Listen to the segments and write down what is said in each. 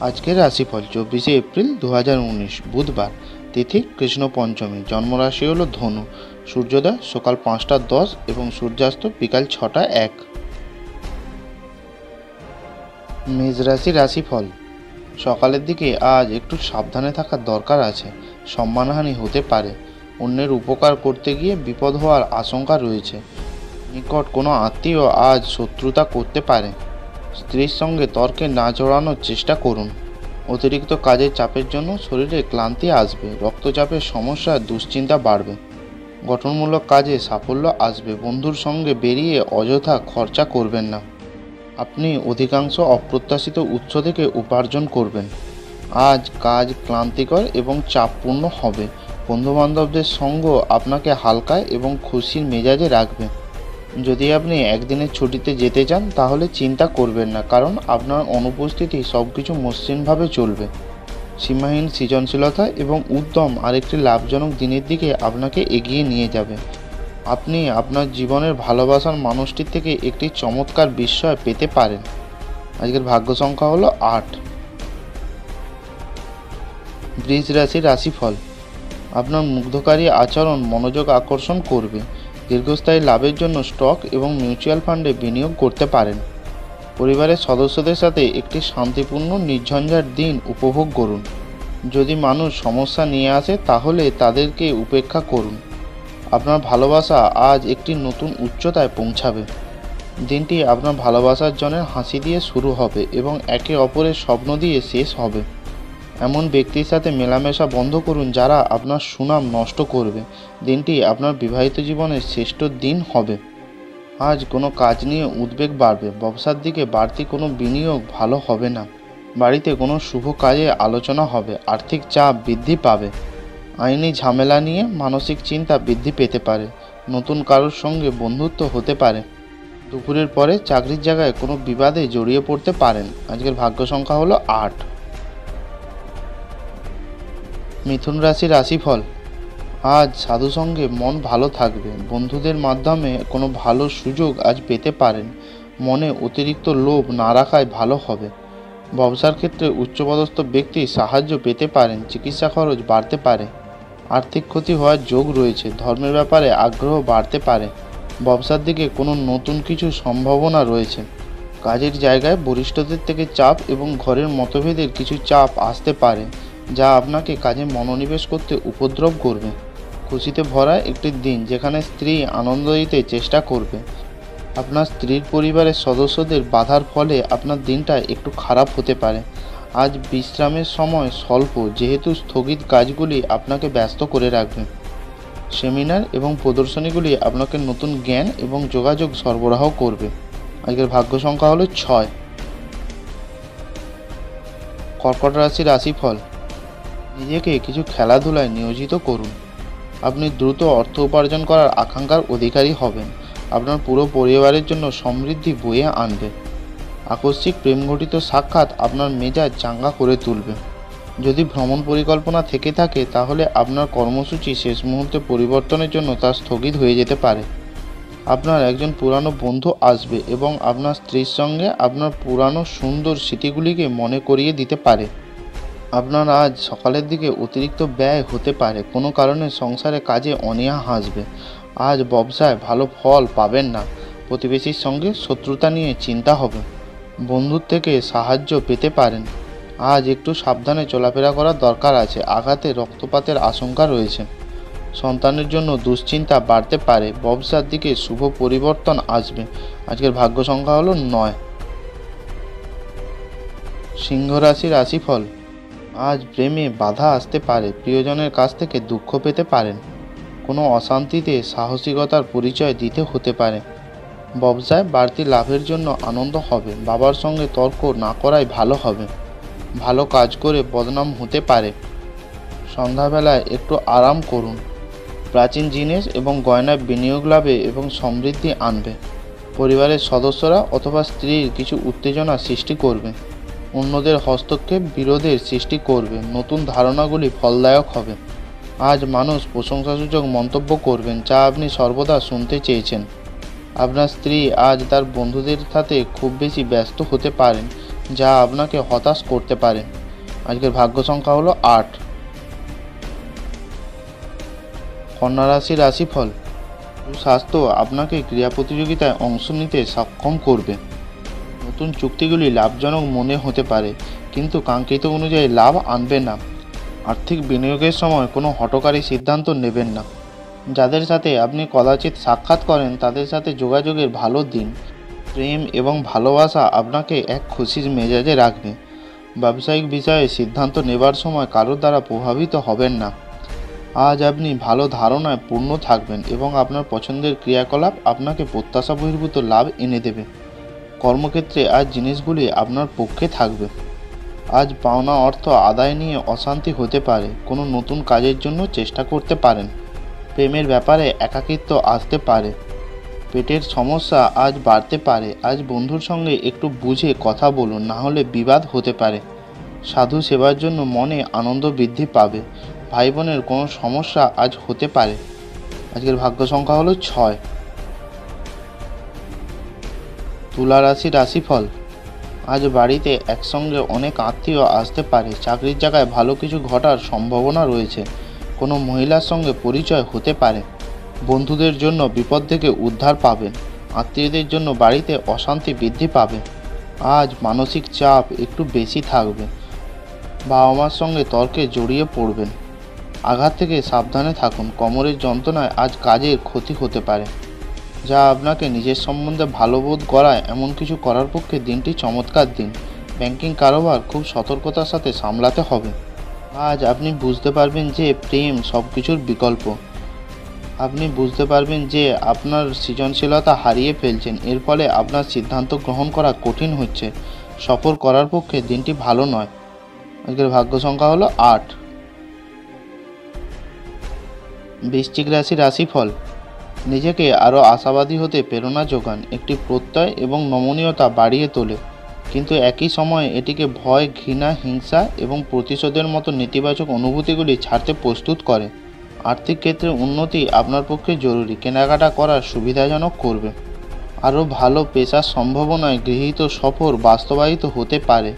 আজকের রাশিফল 24শে এপ্রিল 2019 বুধবার। তিথি কৃষ্ণ পঞ্চমী। জন্মরাশি হলো ধনু। সূর্যোদয় সকাল 5টা 10 এবং সূর্যাস্ত বিকাল 6টা 1। মেষ রাশি রাশিফল। সকালের দিকে আজ একটু সাবধানে থাকার দরকার আছে। সম্মানহানি হতে পারে। অন্যের উপকার করতে গিয়ে বিপদ হওয়ার আশঙ্কা রয়েছে। নিকট কোনো আত্মীয় আজ শত্রুতা করতে পারে। স্ত্রীর সঙ্গে তর্কে না জড়ানোর চেষ্টা করুন। অতিরিক্ত কাজের চাপের জন্য শরীরে ক্লান্তি আসবে। রক্তচাপের সমস্যা, দুশ্চিন্তা বাড়বে। গঠনমূলক কাজে সাফল্য আসবে। বন্ধুর সঙ্গে বেরিয়ে অযথা খরচা করবেন না। আপনি অধিকাংশ অপ্রত্যাশিত উৎস থেকে উপার্জন করবেন। আজ কাজ ক্লান্তিকর এবং চাপপূর্ণ হবে। বন্ধুবান্ধবদের সঙ্গ আপনাকে হালকা এবং খুশির মেজাজে রাখবে। যদি আপনি একদিনের ছুটিতে যেতে চান তাহলে চিন্তা করবেন না, কারণ আপনার অনুপস্থিতি সব কিছু মসৃণভাবে চলবে। সীমাহীন সৃজনশীলতা এবং উদ্যম আরেকটি লাভজনক দিনের দিকে আপনাকে এগিয়ে নিয়ে যাবে। আপনি আপনার জীবনের ভালোবাসার মানুষটির থেকে একটি চমৎকার বিস্ময় পেতে পারেন। আজকের ভাগ্য সংখ্যা হলো 8। বৃষ রাশির রাশিফল। আপনার মুগ্ধকারী আচরণ মনোযোগ আকর্ষণ করবে। দীর্ঘস্থায়ী লাভের জন্য স্টক এবং মিউচুয়াল ফান্ডে বিনিয়োগ করতে পারেন। পরিবারের সদস্যদের সাথে একটি শান্তিপূর্ণ নির্ঝঞ্ঝাট দিন উপভোগ করুন। যদি মানুষ সমস্যা নিয়ে আসে তাহলে তাদেরকে উপেক্ষা করুন। আপনার ভালোবাসা আজ একটি নতুন উচ্চতায় পৌঁছাবে। দিনটি আপনার ভালোবাসার জনের হাসি দিয়ে শুরু হবে এবং একে অপরের স্বপ্ন দিয়ে শেষ হবে। এমন ব্যক্তির সাথে মেলামেশা বন্ধ করুন যারা আপনার সুনাম নষ্ট করবে। দিনটি আপনার বিবাহিত জীবনের শ্রেষ্ঠ দিন হবে। আজ কোনো কাজ নিয়ে উদ্বেগ বাড়বে। ব্যবসার দিকে বাড়তি কোনো বিনিয়োগ ভালো হবে না। বাড়িতে কোনো শুভ কাজে আলোচনা হবে। আর্থিক চাপ বৃদ্ধি পাবে। আইনি ঝামেলা নিয়ে মানসিক চিন্তা বৃদ্ধি পেতে পারে। নতুন কারোর সঙ্গে বন্ধুত্ব হতে পারে। দুপুরের পরে চাকরির জায়গায় কোনো বিবাদে জড়িয়ে পড়তে পারেন। আজকের ভাগ্য সংখ্যা হলো 8। মিথুন রাশির রাশিফল। আজ সাধুসঙ্গে মন ভালো থাকবে। বন্ধুদের মাধ্যমে কোনো ভালো সুযোগ আজ পেতে পারেন। মনে অতিরিক্ত লোভ না রাখাই ভালো হবে। ব্যবসার ক্ষেত্রে উচ্চপদস্থ ব্যক্তির সাহায্য পেতে পারেন। চিকিৎসা খরচ বাড়তে পারে। আর্থিক ক্ষতি হওয়ার যোগ রয়েছে। ধর্মের ব্যাপারে আগ্রহ বাড়তে পারে। ব্যবসার দিকে কোনো নতুন কিছু সম্ভাবনা রয়েছে। কাজের জায়গায় বরিষ্ঠদের থেকে চাপ এবং ঘরের মতভেদের কিছু চাপ আসতে পারে, যা আপনাকে কাজে মনোনিবেশ করতে উপদ্রব করবে। খুশিতে ভরা একটি দিন যেখানে স্ত্রী আনন্দ দিতে চেষ্টা করবে। আপনার স্ত্রীর পরিবারের সদস্যদের বাধার ফলে আপনার দিনটা একটু খারাপ হতে পারে। আজ বিশ্রামের সময় স্বল্প, যেহেতু স্থগিত কাজগুলি আপনাকে ব্যস্ত করে রাখবে। সেমিনার এবং প্রদর্শনীগুলি আপনাকে নতুন জ্ঞান এবং যোগাযোগ সরবরাহ করবে। আজকের ভাগ্য সংখ্যা হলো 6। কর্কট রাশির রাশিফল। নিজেকে কিছু খেলাধুলায় নিয়োজিত করুন। আপনি দ্রুত অর্থ উপার্জন করার আকাঙ্ক্ষার অধিকারী হবেন। আপনার পুরো পরিবারের জন্য সমৃদ্ধি বয়ে আনবে। আকস্মিক প্রেমঘটিত সাক্ষাৎ আপনার মেজাজ চাঙ্গা করে তুলবে। যদি ভ্রমণ পরিকল্পনা থেকে থাকে তাহলে আপনার কর্মসূচি শেষ মুহূর্তে পরিবর্তনের জন্য তা স্থগিত হয়ে যেতে পারে। আপনার একজন পুরানো বন্ধু আসবে এবং আপনার স্ত্রীর সঙ্গে আপনার পুরানো সুন্দর স্মৃতিগুলিকে মনে করিয়ে দিতে পারে। আপনার আজ সকালের দিকে অতিরিক্ত ব্যয় হতে পারে। কোনো কারণে সংসারে কাজে অনীহা আসবে। আজ ব্যবসায় ভালো ফল পাবেন না। প্রতিবেশীর সঙ্গে শত্রুতা নিয়ে চিন্তা হবে। বন্ধুর থেকে সাহায্য পেতে পারেন। আজ একটু সাবধানে চলাফেরা করার দরকার আছে। আঘাতে রক্তপাতের আশঙ্কা রয়েছে। সন্তানের জন্য দুশ্চিন্তা বাড়তে পারে। ব্যবসার দিকে শুভ পরিবর্তন আসবে। আজকের ভাগ্য সংখ্যা হলো 9। সিংহ রাশির রাশিফল। আজ প্রেমে বাধা আসতে পারে। প্রিয়জনের কাছ থেকে দুঃখ পেতে পারেন। কোনো অশান্তিতে সাহসিকতার পরিচয় দিতে হতে পারে। ব্যবসায় বাড়তি লাভের জন্য আনন্দ হবে। বাবার সঙ্গে তর্ক না করাই ভালো হবে। ভালো কাজ করে বদনাম হতে পারে। সন্ধ্যাবেলায় একটু আরাম করুন। প্রাচীন জিনিস এবং গয়নায় বিনিয়োগ লাভে এবং সমৃদ্ধি আনবে। পরিবারের সদস্যরা অথবা স্ত্রীর কিছু উত্তেজনা সৃষ্টি করবে। অন্যদের হস্তক্ষেপ বিরোধের সৃষ্টি করবে। নতুন ধারণাগুলি ফলদায়ক হবে। আজ মানুষ প্রশংসাসূচক মন্তব্য করবেন, যা আপনি সর্বদা শুনতে চেয়েছেন। আপনার স্ত্রী আজ তার বন্ধুদের সাথে খুব বেশি ব্যস্ত হতে পারেন। যা আপনাকে হতাশ করতে পারে। আজকের ভাগ্য সংখ্যা হলো 8। কন্যা রাশির রাশিফল। সুস্বাস্থ্য আপনাকে ক্রীড়া প্রতিযোগিতায় অংশ নিতে সক্ষম করবে। নতুন চুক্তিগুলি লাভজনক মনে হতে পারে, কিন্তু কাঙ্ক্ষিত অনুযায়ী লাভ আনবে না। আর্থিক বিনিয়োগের সময় কোনো হঠকারী সিদ্ধান্ত নেবেন না। যাদের সাথে আপনি কদাচিৎ সাক্ষাৎ করেন তাদের সাথে যোগাযোগের ভালো দিন। প্রেম এবং ভালোবাসা আপনাকে এক খুশির মেজাজে রাখবে। ব্যবসায়িক বিষয়ে সিদ্ধান্ত নেবার সময় কারোর দ্বারা প্রভাবিত হবেন না। আজ আপনি ভালো ধারণায় পূর্ণ থাকবেন এবং আপনার পছন্দের ক্রিয়াকলাপ আপনাকে প্রত্যাশা বহির্ভূত লাভ এনে দেবে। কর্মক্ষেত্রে আজ জিনিসগুলি আপনার পক্ষে থাকবে। আজ পাওনা অর্থ আদায় নিয়ে অশান্তি হতে পারে। কোনো নতুন কাজের জন্য চেষ্টা করতে পারেন। প্রেমের ব্যাপারে একাকিত্ব আসতে পারে। পেটের সমস্যা আজ বাড়তে পারে। আজ বন্ধুর সঙ্গে একটু বুঝে কথা বলুন, না হলে বিবাদ হতে পারে। সাধু সেবার জন্য মনে আনন্দ বৃদ্ধি পাবে। ভাই বোনের কোনো সমস্যা আজ হতে পারে। আজকের ভাগ্য সংখ্যা হলো 6। তুলা রাশির রাশিফল। আজ বাড়িতে একসঙ্গে অনেক আত্মীয় আসতে পারে। চাকরির জায়গায় ভালো কিছু ঘটার সম্ভাবনা রয়েছে। কোনো মহিলার সঙ্গে পরিচয় হতে পারে। বন্ধুদের জন্য বিপদ থেকে উদ্ধার পাবেন। আত্মীয়দের জন্য বাড়িতে অশান্তি বৃদ্ধি পাবে। আজ মানসিক চাপ একটু বেশি থাকবে। বাবা মার সঙ্গে তর্কে জড়িয়ে পড়বেন। আঘাত থেকে সাবধানে থাকুন। কোমরের যন্ত্রণায় আজ কাজের ক্ষতি হতে পারে, যা আপনাকে নিজের সম্বন্ধে ভালো বোধ করায় এমন কিছু করার পক্ষে দিনটি চমৎকার দিন। ব্যাংকিং কারোবার খুব সতর্কতার সাথে সামলাতে হবে। আজ আপনি বুঝতে পারবেন যে প্রেম সব কিছুর বিকল্প। আপনি বুঝতে পারবেন যে আপনার সৃজনশীলতা হারিয়ে ফেলছেন। এর ফলে আপনার সিদ্ধান্ত গ্রহণ করা কঠিন হচ্ছে। সফর করার পক্ষে দিনটি ভালো নয়। আজকের ভাগ্য সংখ্যা হলো 8। বৃশ্চিক রাশির রাশিফল। নিজেকে আরও আশাবাদী হতে প্রেরণা যোগান। একটি প্রত্যয় এবং নমনীয়তা বাড়িয়ে তোলে, কিন্তু একই সময়ে এটিকে ভয়, ঘৃণা, হিংসা এবং প্রতিশোধের মতো নেতিবাচক অনুভূতিগুলি ছাড়তে প্রস্তুত করে। আর্থিক ক্ষেত্রে উন্নতি আপনার পক্ষে জরুরি। কেনাকাটা করার সুবিধাজনক করবে। আরও ভালো পেশার সম্ভাবনায় গৃহীত সফর বাস্তবায়িত হতে পারে।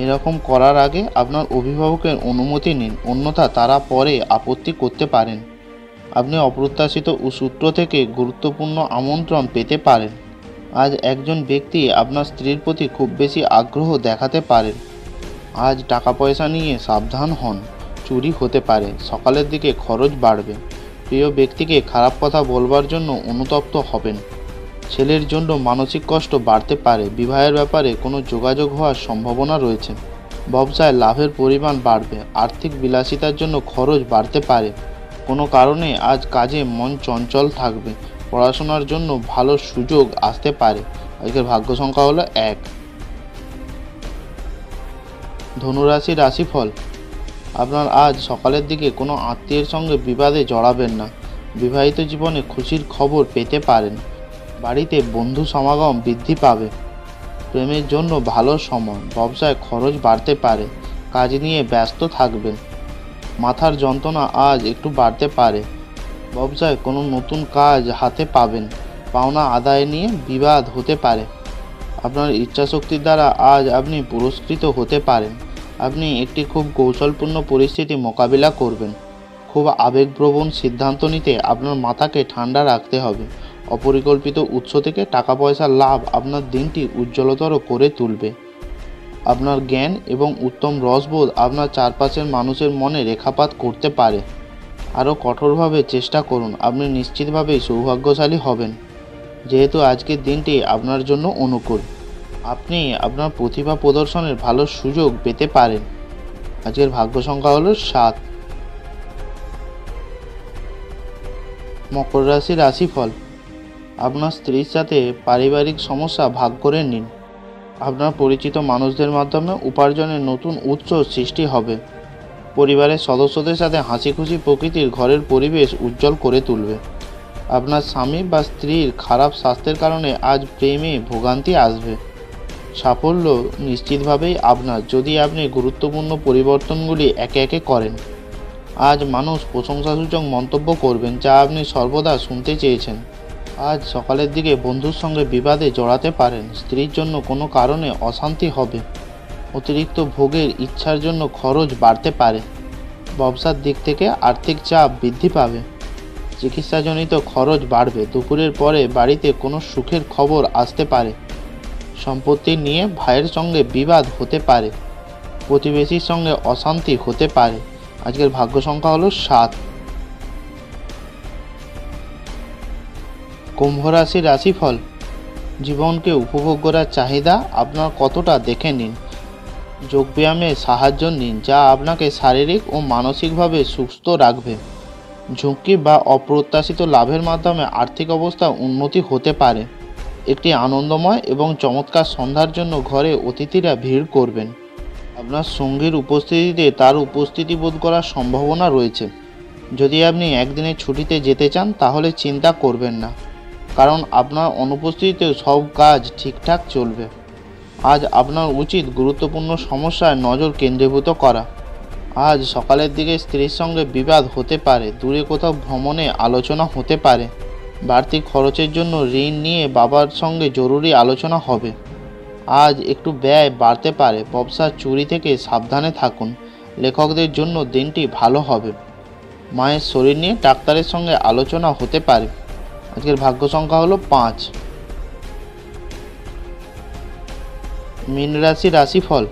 এরকম করার আগে আপনার অভিভাবকের অনুমতি নিন, অন্যথা তারা পরে আপত্তি করতে পারেন। আপনি অপ্রত্যাশিত সূত্র থেকে গুরুত্বপূর্ণ আমন্ত্রণ পেতে পারেন। আজ একজন ব্যক্তি আপনার স্ত্রীর প্রতি খুব বেশি আগ্রহ দেখাতে পারেন। আজ টাকা পয়সা নিয়ে সাবধান হন, চুরি হতে পারে। সকালের দিকে খরচ বাড়বে। প্রিয় ব্যক্তিকে খারাপ কথা বলবার জন্য অনুতপ্ত হবেন। ছেলের জন্য মানসিক কষ্ট বাড়তে পারে। বিবাহের ব্যাপারে কোনো যোগাযোগ হওয়ার সম্ভাবনা রয়েছে। ব্যবসায় লাভের পরিমাণ বাড়বে। আর্থিক বিলাসিতার জন্য খরচ বাড়তে পারে। কোনো কারণে আজ কাজে মন চঞ্চল থাকবে। পড়াশোনার জন্য ভালো সুযোগ আসতে পারে। আজকের ভাগ্য সংখ্যা হলো 1। ধনুরাশির রাশিফল। আপনার আজ সকালের দিকে কোনো আত্মীয়ের সঙ্গে বিবাদে জড়াবেন না। বিবাহিত জীবনে খুশির খবর পেতে পারেন। বাড়িতে বন্ধু সমাগম বৃদ্ধি পাবে। প্রেমের জন্য ভালো সময়। ব্যবসায় খরচ বাড়তে পারে। কাজ নিয়ে ব্যস্ত থাকবেন। মাথার যন্ত্রণা আজ একটু বাড়তে পারে। ব্যবসায় কোনো নতুন কাজ হাতে পাবেন। পাওনা আদায় নিয়ে বিবাদ হতে পারে। আপনার ইচ্ছাশক্তির দ্বারা আজ আপনি পুরস্কৃত হতে পারেন। আপনি একটি খুব কৌশলপূর্ণ পরিস্থিতি মোকাবিলা করবেন। খুব আবেগপ্রবণ সিদ্ধান্ত নিতে আপনার মাথাকে ঠান্ডা রাখতে হবে। অপরিকল্পিত উৎস থেকে টাকা পয়সার লাভ আপনার দিনটি উজ্জ্বলতর করে তুলবে। আপনার জ্ঞান এবং উত্তম রসবোধ আপনার চারপাশের মানুষের মনে রেখাপাত করতে পারে। আরও কঠোরভাবে চেষ্টা করুন। আপনি নিশ্চিতভাবেই সৌভাগ্যশালী হবেন, যেহেতু আজকের দিনটি আপনার জন্য অনুকূল। আপনি আপনার প্রতিভা প্রদর্শনের ভালো সুযোগ পেতে পারেন। আজকের ভাগ্য সংখ্যা হলো 7। মকর রাশির রাশিফল। আপনার স্ত্রীর সাথে পারিবারিক সমস্যা ভাগ করে নিন। আপনার পরিচিত মানুষদের মাধ্যমে উপার্জনের নতুন উৎস সৃষ্টি হবে। পরিবারের সদস্যদের সাথে হাসি খুশি প্রকৃতির ঘরের পরিবেশ উজ্জ্বল করে তুলবে। আপনার স্বামী বা স্ত্রীর খারাপ স্বাস্থ্যের কারণে আজ প্রেমে ভোগান্তি আসবে। সাফল্য নিশ্চিতভাবেই আপনার, যদি আপনি গুরুত্বপূর্ণ পরিবর্তনগুলি একে একে করেন। আজ মানুষ প্রশংসাসূচক মন্তব্য করবেন, যা আপনি সর্বদা শুনতে চেয়েছেন। আজ সকালের দিকে বন্ধুর সঙ্গে বিবাদে জড়াতে পারেন। স্ত্রীর জন্য কোনো কারণে অশান্তি হবে। অতিরিক্ত ভোগের ইচ্ছার জন্য খরচ বাড়তে পারে। ব্যবসার দিক থেকে আর্থিক চাপ বৃদ্ধি পাবে। চিকিৎসাজনিত খরচ বাড়বে। দুপুরের পরে বাড়িতে কোনো সুখের খবর আসতে পারে। সম্পত্তি নিয়ে ভাইয়ের সঙ্গে বিবাদ হতে পারে। প্রতিবেশীর সঙ্গে অশান্তি হতে পারে। আজকের ভাগ্য সংখ্যা হলো 7। কুম্ভ রাশির রাশিফল। জীবনকে উপভোগ করার চাহিদা আপনার কতটা দেখে নিন। যোগব্যায়ামে সাহায্য নিন, যা আপনাকে শারীরিক ও মানসিকভাবে সুস্থ রাখবে। ঝুঁকি বা অপ্রত্যাশিত লাভের মাধ্যমে আর্থিক অবস্থা উন্নতি হতে পারে। একটি আনন্দময় এবং চমৎকার সন্ধ্যার জন্য ঘরে অতিথিরা ভিড় করবেন। আপনার সঙ্গীর উপস্থিতিতে তার উপস্থিতি বোধ করার সম্ভাবনা রয়েছে। যদি আপনি একদিনের ছুটিতে যেতে চান তাহলে চিন্তা করবেন না, কারণ আপনার অনুপস্থিতিতে সব কাজ ঠিকঠাক চলবে। আজ আপনার উচিত গুরুত্বপূর্ণ সমস্যায় নজর কেন্দ্রীভূত করা। আজ সকালের দিকে স্ত্রীর সঙ্গে বিবাদ হতে পারে। দূরে কোথাও ভ্রমণে আলোচনা হতে পারে। বাড়তি খরচের জন্য ঋণ নিয়ে বাবার সঙ্গে জরুরি আলোচনা হবে। আজ একটু ব্যয় বাড়তে পারে। ব্যবসার চুরি থেকে সাবধানে থাকুন। লেখকদের জন্য দিনটি ভালো হবে। মায়ের শরীর নিয়ে ডাক্তারের সঙ্গে আলোচনা হতে পারে। আজকের ভাগ্য সংখ্যা হলো 5। মীন রাশি রাশিফল।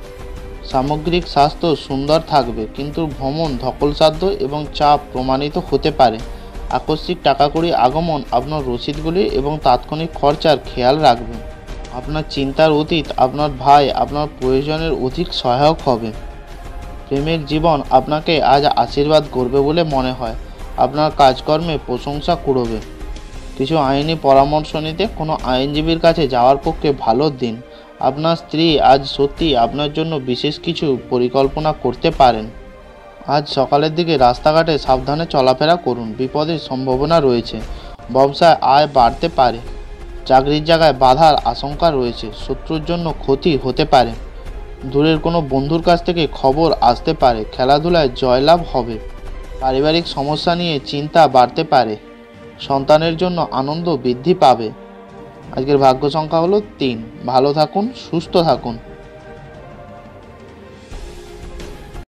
সামগ্রিক স্বাস্থ্য সুন্দর থাকবে, কিন্তু ভ্রমণ ধকলসাধ্য এবং চাপ প্রমাণিত হতে পারে। আকস্মিক টাকাকড়ি আগমন আপনার রসিদগুলি এবং তাৎক্ষণিক খরচার খেয়াল রাখবেন। আপনার চিন্তার অতীত আপনার ভাই আপনার প্রয়োজনের অধিক সহায়ক হবে। প্রেমের জীবন আপনাকে আজ আশীর্বাদ করবে বলে মনে হয়। আপনার কাজকর্মে প্রশংসা কুড়োবে। কিছু আইনি পরামর্শ নিতে কোনো আইনজীবীর কাছে যাওয়ার পক্ষে ভালো দিন। আপনার স্ত্রী আজ সত্যি আপনার জন্য বিশেষ কিছু পরিকল্পনা করতে পারেন। আজ সকালের দিকে রাস্তাঘাটে সাবধানে চলাফেরা করুন। বিপদের সম্ভাবনা রয়েছে। ব্যবসায় আয় বাড়তে পারে। চাকরির জায়গায় বাধার আশঙ্কা রয়েছে। শত্রুর জন্য ক্ষতি হতে পারে। দূরের কোনো বন্ধুর কাছ থেকে খবর আসতে পারে। খেলাধুলায় জয়লাভ হবে। পারিবারিক সমস্যা নিয়ে চিন্তা বাড়তে পারে। সন্তানের জন্য আনন্দ বৃদ্ধি পাবে। আজকের ভাগ্য সংখ্যা হলো 3। ভালো থাকুন, সুস্থ থাকুন।